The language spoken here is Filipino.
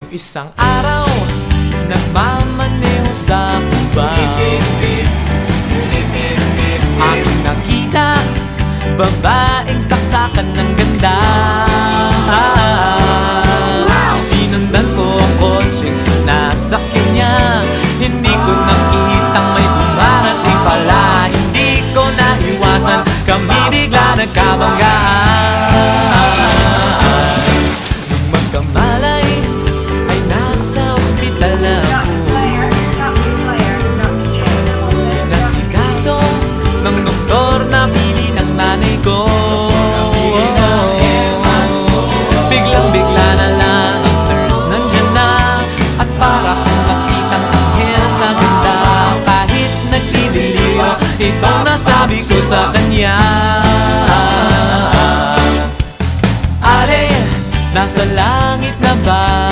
Isang araw, nagmamaneho sa kuba. Aking nakita, babaeng saksakan ng ganda. Sinundan ko ang kotseng sinasakyan niya. Hindi ko nakitang may dumarating pala. Hindi ko naiwasan, kami bigla nagkabanggaan. Nung magkamalay, ay nasa ospital na ako. Nasikaso ng doktor na pili ng nanay ko. Biglang-bigla na lang ang nurse nandyan na. At para kong nakitang anghel sa ganda. Kahit nagdidiliyo, itong nasabi ko sa kanya. Ale, nasa langit na ba